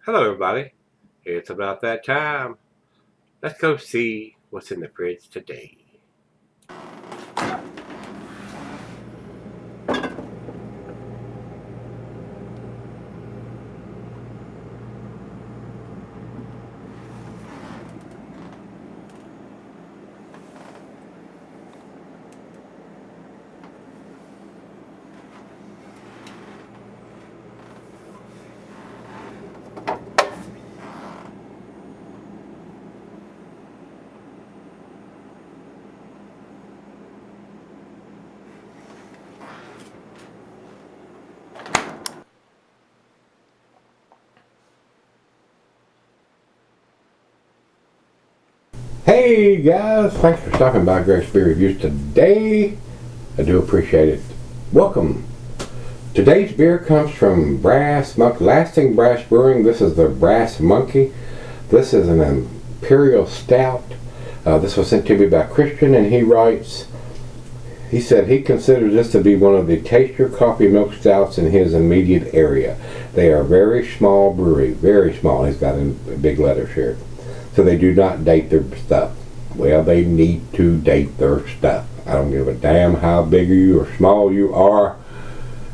Hello, everybody. It's about that time. Let's go see what's in the fridge today. Hey guys, thanks for stopping by Gregsbeerreviews today. I do appreciate it. Welcome. Today's beer comes from Lasting Brass Brewing. This is the Brass Monkey. This is an Imperial Stout. This was sent to me by Christian, and he said he considers this to be one of the tastier coffee milk stouts in his immediate area. They are very small brewery, very small. He's got in big letters here. So they do not date their stuff. Well, they need to date their stuff. I don't give a damn how big or small you are.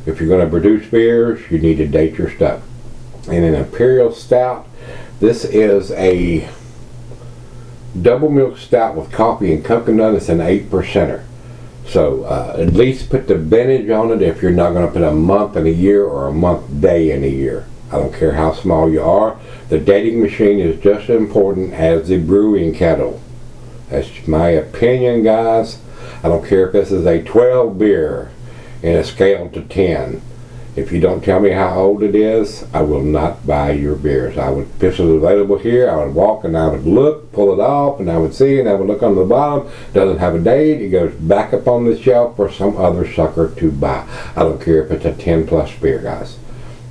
If you're going to produce beers, you need to date your stuff. And an Imperial Stout, this is a double milk stout with coffee and coconut. It's an 8%er. So at least put the vintage on it if you're not going to put a month in a year or a month day in a year. I don't care how small you are. The dating machine is just as important as the brewing kettle. That's my opinion, guys. I don't care if this is a 12 beer in a scale to 10. If you don't tell me how old it is, I will not buy your beers. If this was available here, I would walk and I would look, pull it off, and I would see, and I would look on the bottom. Doesn't have a date. It goes back up on the shelf for some other sucker to buy. I don't care if it's a 10 plus beer, guys.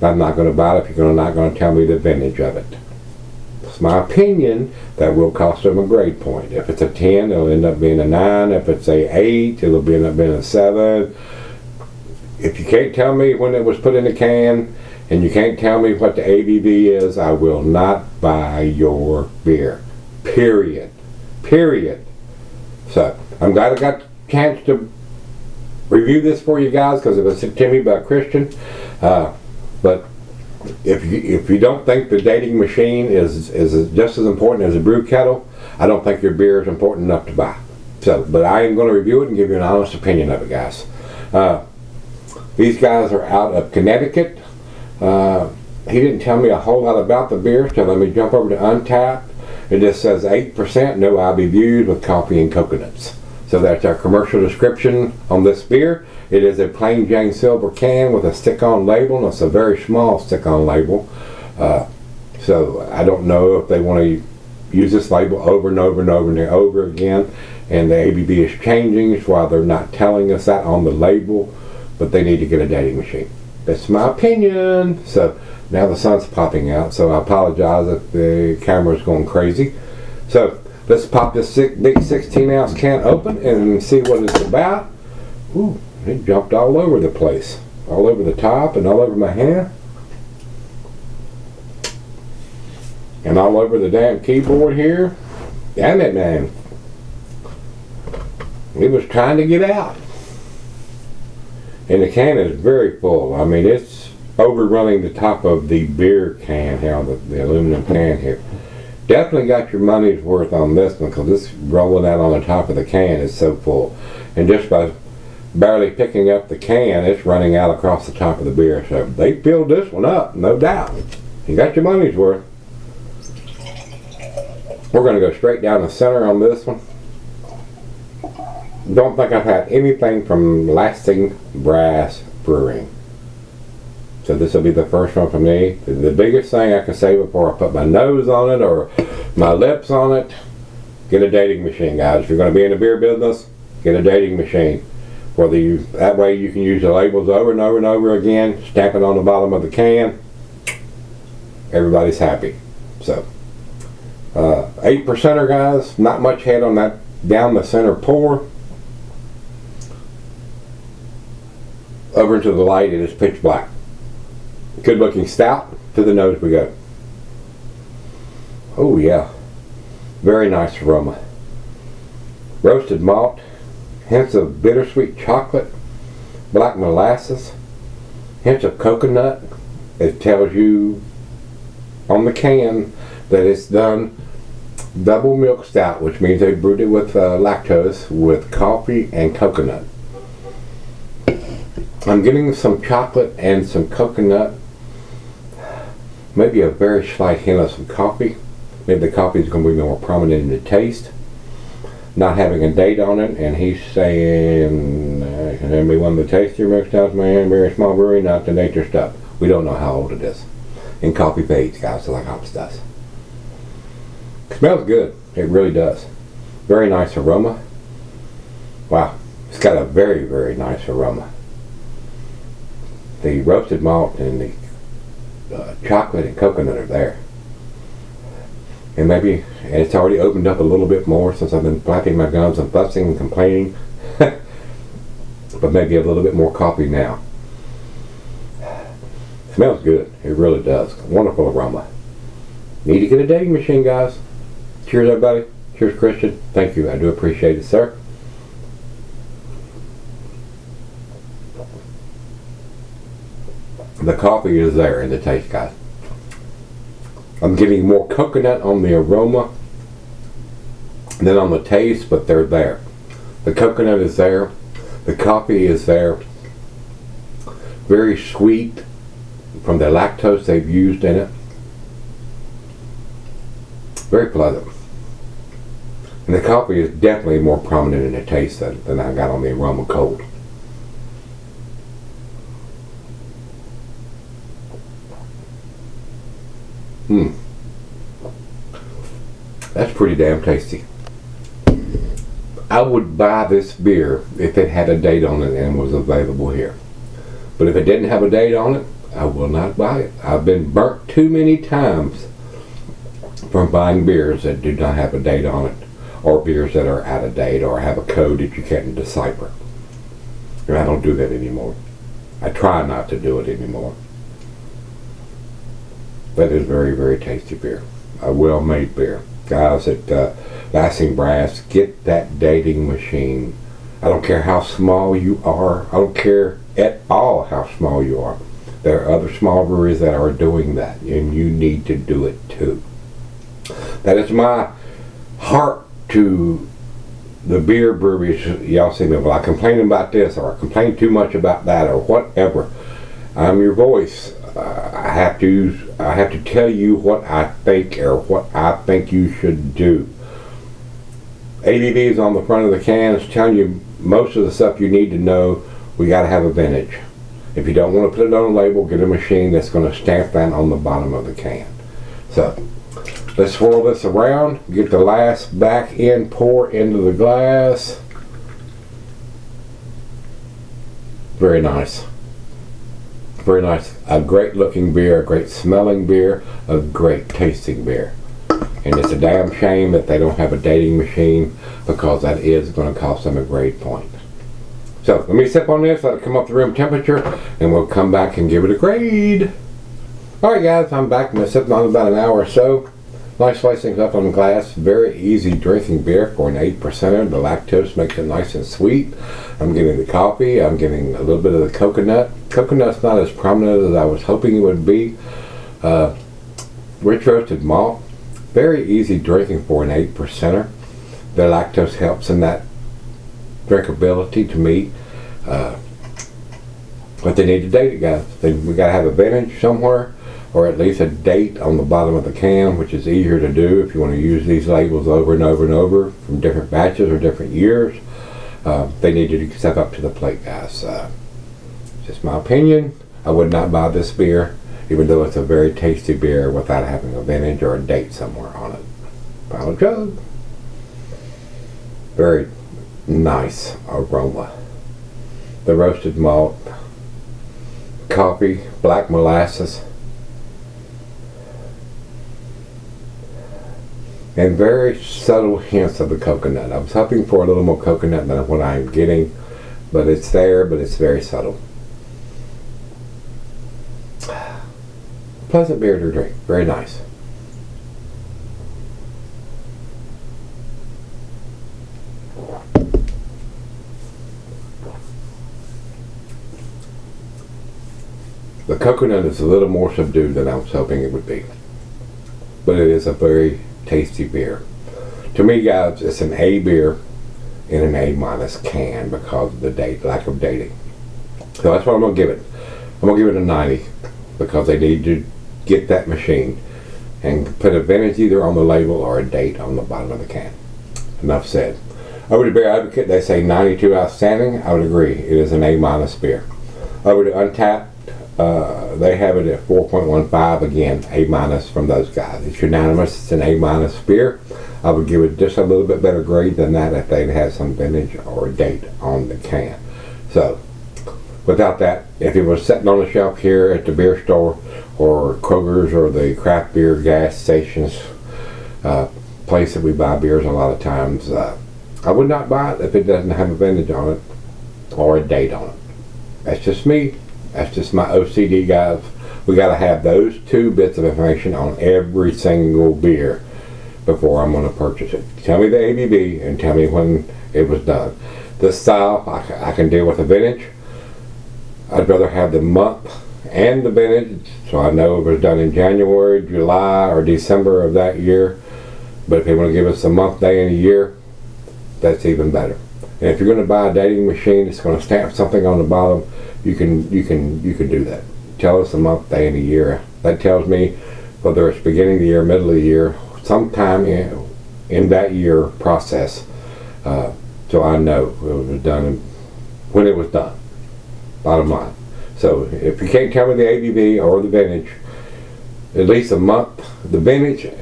I'm not going to buy it if you're not going to tell me the vintage of it. It's my opinion that will cost them a grade point. If it's a 10, it'll end up being a 9. If it's a 8, it'll end up being a 7. If you can't tell me when it was put in a can, and you can't tell me what the ABV is, I will not buy your beer. Period. Period. So, I'm glad I got the chance to review this for you guys because it was sent to me by Christian. But if you don't think the dating machine is just as important as a brew kettle, I don't think your beer is important enough to buy. So, but I am going to review it and give you an honest opinion of it, guys. These guys are out of Connecticut. He didn't tell me a whole lot about the beer, so let me jump over to Untappd. It just says 8%, no IBUs with coffee and coconuts. So that's our commercial description on this beer. It is a plain Jane silver can with a stick-on label, and it's a very small stick-on label. So I don't know if they want to use this label over and over and over and over again, and the ABV is changing. That's why they're not telling us that on the label, but they need to get a dating machine. That's my opinion. So now the sun's popping out, so I apologize if the camera's going crazy. So let's pop this big 16-ounce can open and see what it's about. Ooh, it jumped all over the place. All over the top and all over my hand. And all over the damn keyboard here. Damn it, man. It was trying to get out. And the can is very full. I mean, it's overrunning the top of the beer can here, the aluminum can here. Definitely got your money's worth on this one because this rolling out on the top of the can is so full. And just by barely picking up the can, it's running out across the top of the beer. So they filled this one up, no doubt. You got your money's worth. We're going to go straight down the center on this one. Don't think I've had anything from Lasting Brass Brewing. So this will be the first one for me. The biggest thing I can say before I put my nose on it or my lips on it, get a dating machine, guys. If you're going to be in the beer business, get a dating machine. That way you can use the labels over and over and over again, stamp it on the bottom of the can. Everybody's happy. So 8%er, guys. Not much head on that down the center pour. Over into the light, it is pitch black. Good looking stout. To the nose we go. Oh yeah, very nice aroma. Roasted malt, hints of bittersweet chocolate, black molasses, hints of coconut. It tells you on the can that it's done double milk stout, which means they brewed it with lactose, with coffee and coconut. I'm getting some chocolate and some coconut, maybe a very slight hint of some coffee. Maybe the coffee is going to be more prominent in the taste. Not having a date on it, and he's saying it's going to be one of the tastier milk stouts, man, very small brewery, not the nature stuff. We don't know how old it is. And coffee fades, guys, like hops does. Smells good. It really does. Very nice aroma. Wow. It's got a very, very nice aroma. The roasted malt and the chocolate and coconut are there. And maybe it's already opened up a little bit more since I've been flapping my gums and fussing and complaining. But maybe a little bit more coffee now. Smells good. It really does. Wonderful aroma. Need to get a dating machine, guys. Cheers, everybody. Cheers, Christian. Thank you. I do appreciate it, sir. The coffee is there in the taste, guys. I'm getting more coconut on the aroma than on the taste, but they're there. The coconut is there. The coffee is there. Very sweet from the lactose they've used in it. Very pleasant. And the coffee is definitely more prominent in the taste than I got on the aroma cold. That's pretty damn tasty. I would buy this beer if it had a date on it and was available here. But if it didn't have a date on it, I will not buy it. I've been burnt too many times from buying beers that do not have a date on it, or beers that are out of date or have a code that you can't decipher. And I don't do that anymore. I try not to do it anymore. That is very, very tasty beer. A well-made beer. Guys at Lasting Brass, get that dating machine. I don't care how small you are. I don't care at all how small you are. There are other small breweries that are doing that, and you need to do it too. That is my heart to the beer breweries. Y'all see me, well, I complain about this, or I complain too much about that, or whatever. I'm your voice. I have to tell you what I think, or what I think you should do. ABV is on the front of the can. It's telling you most of the stuff you need to know. We got to have a vintage. If you don't want to put it on a label, get a machine that's going to stamp that on the bottom of the can. So let's swirl this around, get the last back end pour into the glass. Very nice. Very nice. A great looking beer, a great smelling beer, a great tasting beer. And it's a damn shame that they don't have a dating machine, because that is going to cost them a grade point. So let me sip on this, let it come up to room temperature, and we'll come back and give it a grade. Alright guys, I'm back. I'm going to sip on about an hour or so. Nice slicing up on the glass. Very easy drinking beer for an 8%er. The lactose makes it nice and sweet. I'm getting the coffee. I'm getting a little bit of the coconut. Coconut's not as prominent as I was hoping it would be. Rich roasted malt. Very easy drinking for an 8%er. The lactose helps in that drinkability to me. But they need to date it, guys. We got to have a vintage somewhere, or at least a date on the bottom of the can, which is easier to do if you want to use these labels over and over and over from different batches or different years. They need to step up to the plate, guys. Just my opinion. I would not buy this beer, even though it's a very tasty beer, without having a vintage or a date somewhere on it. Final jug. Very nice aroma. The roasted malt, coffee, black molasses, and very subtle hints of the coconut. I was hoping for a little more coconut than what I'm getting, but it's there, but it's very subtle. Pleasant beer to drink. Very nice. The coconut is a little more subdued than I was hoping it would be. But it is a very tasty beer. To me, guys, it's an A beer in an A- can because of the lack of dating. So that's what I'm going to give it. I'm going to give it a 90 because they need to get that machine and put a vintage either on the label or a date on the bottom of the can. Enough said. Over to Beer Advocate, they say 92 outstanding. I would agree. It is an A- beer. Over to Untapped, they have it at 4.15. Again, A- from those guys. It's unanimous. It's an A- beer. I would give it just a little bit better grade than that if they'd had some vintage or a date on the can. So, without that, if it was sitting on the shelf here at the beer store or Kroger's or the craft beer gas stations, place that we buy beers a lot of times, I would not buy it if it doesn't have a vintage on it or a date on it. That's just me. That's just my OCD, guys. We got to have those two bits of information on every single beer before I'm going to purchase it. Tell me the ABV and tell me when it was done. This style, I can deal with a vintage. I'd rather have the month and the vintage, so I know it was done in January, July, or December of that year. But if they want to give us a month, day, and a year, that's even better. And if you're going to buy a dating machine that's going to stamp something on the bottom, you can do that. Tell us a month, day, and a year. That tells me whether it's beginning of the year, middle of the year, sometime in that year process, so I know it was done when it was done. Bottom line. So if you can't tell me the ABV or the vintage, at least a month, the vintage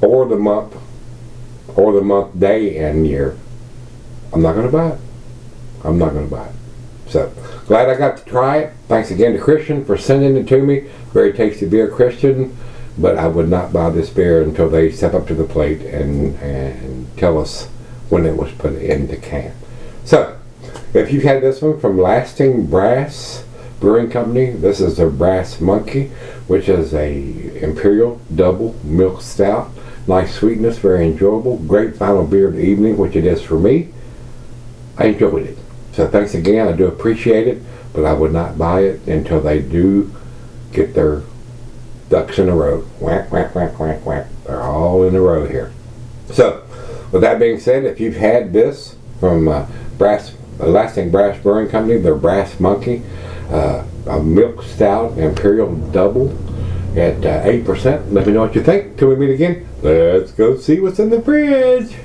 or the month, day, and year, I'm not going to buy it. I'm not going to buy it. So, glad I got to try it. Thanks again to Christian for sending it to me. Very tasty beer, Christian. But I would not buy this beer until they step up to the plate and tell us when it was put in the can. So, if you've had this one from Lasting Brass Brewing Company, this is a Brass Monkey, which is a Imperial Double Milk Stout. Nice sweetness, very enjoyable. Great final beer of the evening, which it is for me. I enjoyed it. So thanks again. I do appreciate it, but I would not buy it until they do get their ducks in a row. Whack, whack, whack, whack, whack. They're all in a row here. So, with that being said, if you've had this from Lasting Brass Brewing Company, their Brass Monkey, a milk stout, Imperial Double at 8%, let me know what you think. Till we meet again, let's go see what's in the fridge.